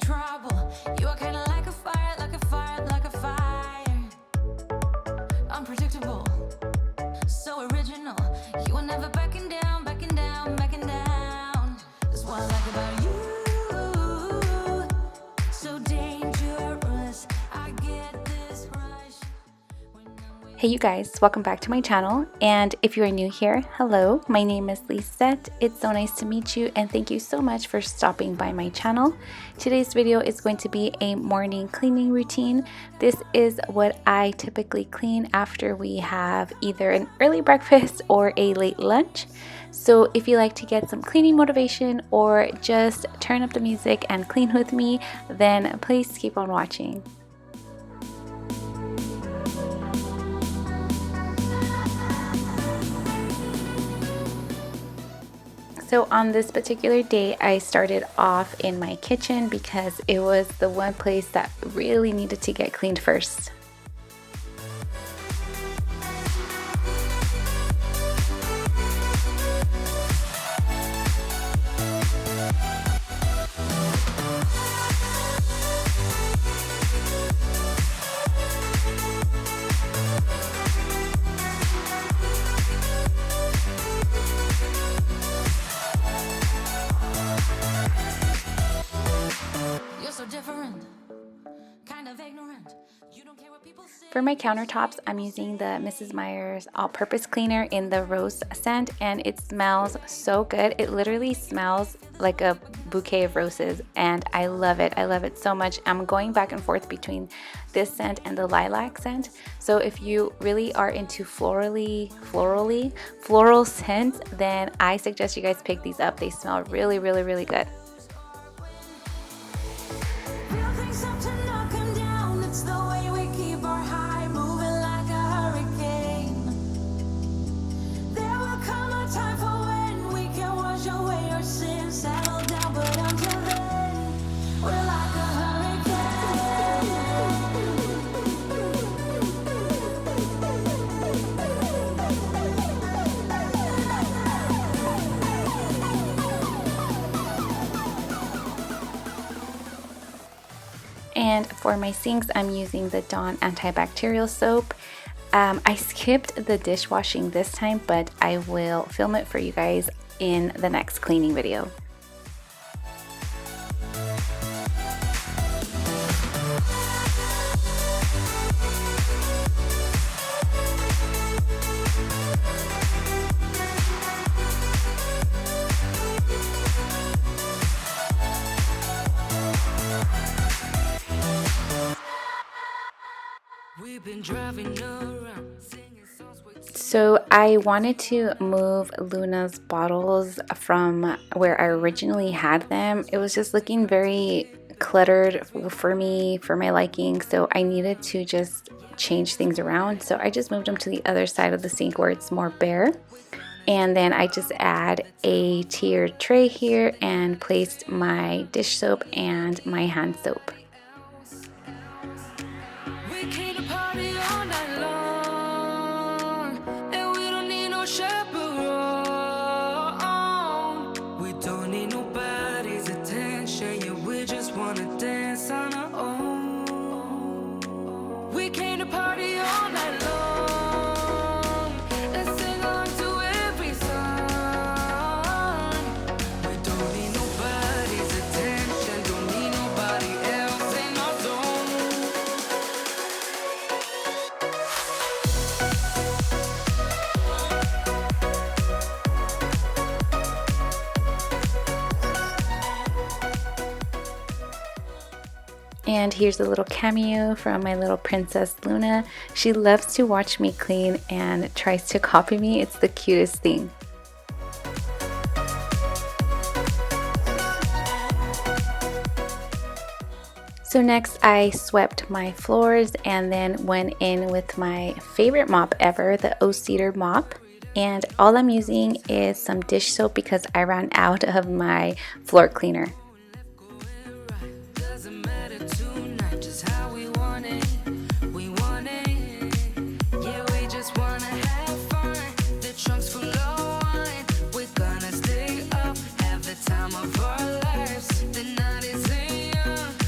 trouble. You are kinda like a fire, like a fire, like a fire. Unpredictable, so original. You are never backing down, backing down, backing down. That's what I like about you. So dangerous. I get this rush when I'm with Hey you guys, welcome back to my channel, and if you are new here, hello, my name is Lizzet. It's so nice to meet you and thank you so much for stopping by my channel. Today's video is going to be a morning cleaning routine. This is what I typically clean after we have either an early breakfast or a late lunch. So if you like to get some cleaning motivation or just turn up the music and clean with me, then please keep on watching. So on this particular day, I started off in my kitchen because it was the one place that really needed to get cleaned first. For my countertops, I'm using the Mrs. Meyer's all-purpose cleaner in the rose scent, and it smells so good. It literally smells like a bouquet of roses, and I love it. I love it so much. I'm going back and forth between this scent and the lilac scent. So if you really are into floral scents, then I suggest you guys pick these up. They smell really, really, really good. And for my sinks, I'm using the Dawn antibacterial soap. I skipped the dishwashing this time, but I will film it for you guys in the next cleaning video. So I wanted to move Luna's bottles from where I originally had them. It was just looking very cluttered for me, for my liking, so I needed to just change things around. So I just moved them to the other side of the sink where it's more bare. And then I just add a tiered tray here and placed my dish soap and my hand soap. And here's a little cameo from my little princess Luna. She loves to watch me clean and tries to copy me. It's the cutest thing. So next I swept my floors and then went in with my favorite mop ever, the O-Cedar mop. And all I'm using is some dish soap because I ran out of my floor cleaner. time of our lives. The night is young.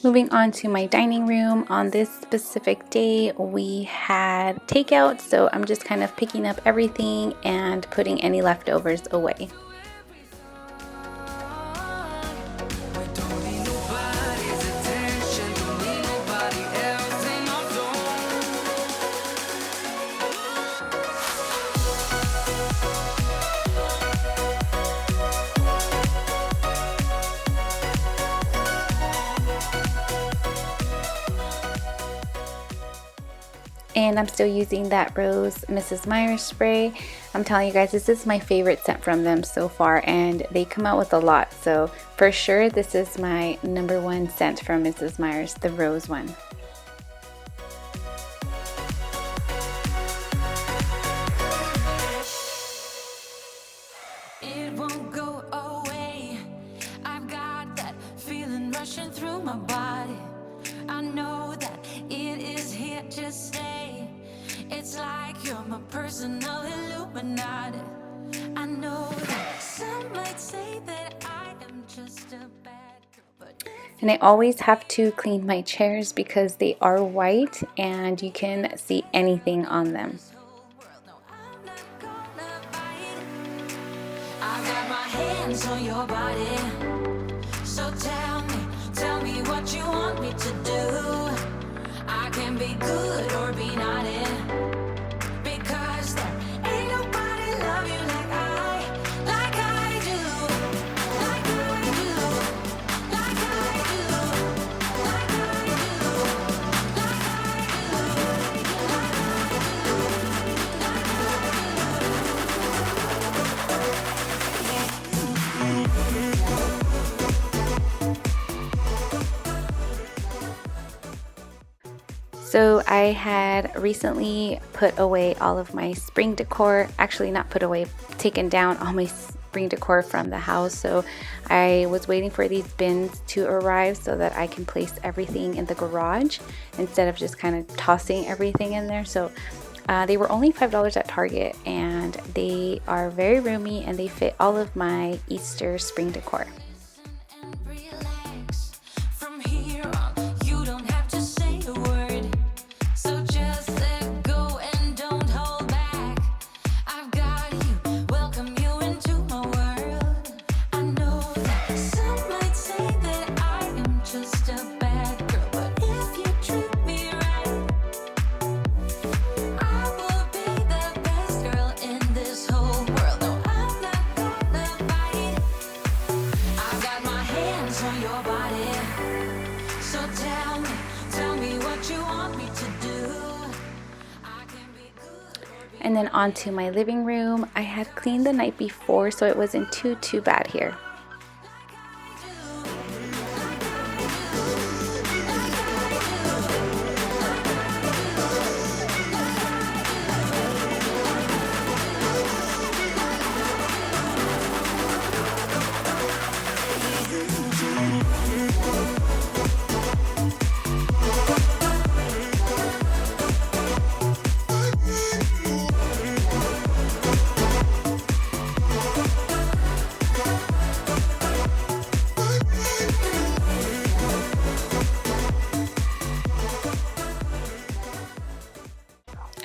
Moving on to my dining room, on this specific day we had takeout, so I'm just kind of picking up everything and putting any leftovers away. And I'm still using that Rose Mrs. Meyer's spray. I'm telling you guys, this is my favorite scent from them so far, and they come out with a lot. So for sure, this is my #1 scent from Mrs. Meyer's, the Rose one. It won't go away. I've got that feeling rushing through my body. I know that it is here to stay. It's like you're my personal Illuminati. I know that some might say that I am just a bad girl, but And I always have to clean my chairs because they are white and you can see anything on them. this whole world, no, I'm not gonna bite. I got my hands on your body. So tell me what you want me to do. I can be good or be naughty. Because there ain't nobody love you like I do. Like I do. Like I do. Like I do. Like I So I had recently put away all of my spring decor, actually not put away, taken down all my spring decor from the house. So I was waiting for these bins to arrive so that I can place everything in the garage instead of just kind of tossing everything in there. So they were only $5 at Target, and they are very roomy and they fit all of my Easter spring decor. and relax. From here on, you don't have to say a word. So just let go and don't hold back. I've got you, welcome you into my world. I know that some might say that I am just a bad girl, but if you treat me right, I will be the best girl in this whole world. No, I'm not gonna bite. I've got my hands on your body. So tell me what you want me to do. I can be good or be And then onto my living room. I had cleaned the night before, so it wasn't too bad here.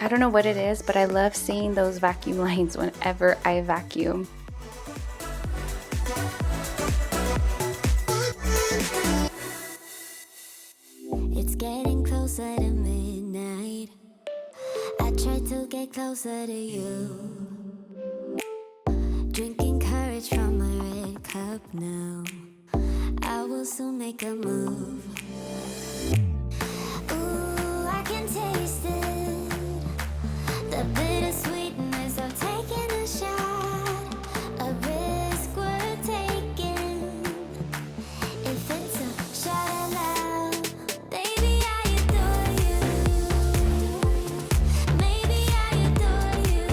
I don't know what it is, but I love seeing those vacuum lines whenever I vacuum. It's getting closer to midnight. I try to get closer to you. Drinking courage from my red cup now. I will soon make a move. Ooh, I can taste it. The bittersweetness of taking a shot. A risk worth taking. If it's a shot of love, baby, I adore you. Maybe I adore you.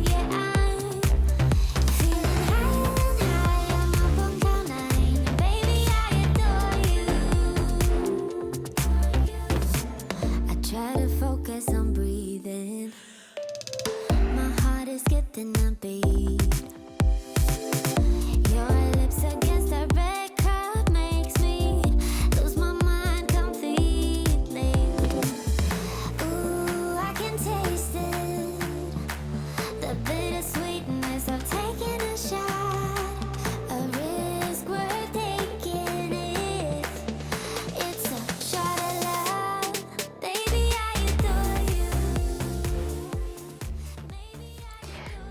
Yeah, I'm feeling high and high. I'm up on cloud nine. Baby, I adore you.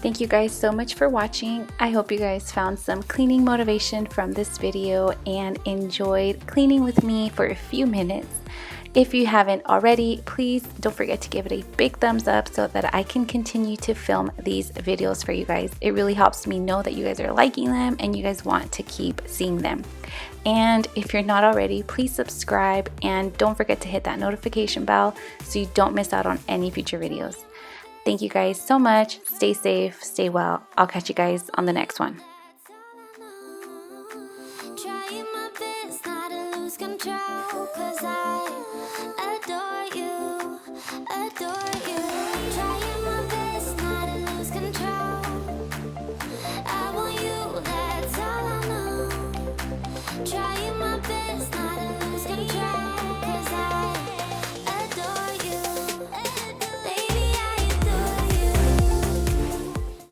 Thank you guys so much for watching. I hope you guys found some cleaning motivation from this video and enjoyed cleaning with me for a few minutes. If you haven't already, please don't forget to give it a big thumbs up so that I can continue to film these videos for you guys. It really helps me know that you guys are liking them and you guys want to keep seeing them. And if you're not already, please subscribe and don't forget to hit that notification bell so you don't miss out on any future videos. Thank you guys so much. Stay safe, stay well. I'll catch you guys on the next one. Trying my best not to lose control, 'cause I adore you, adore you. Trying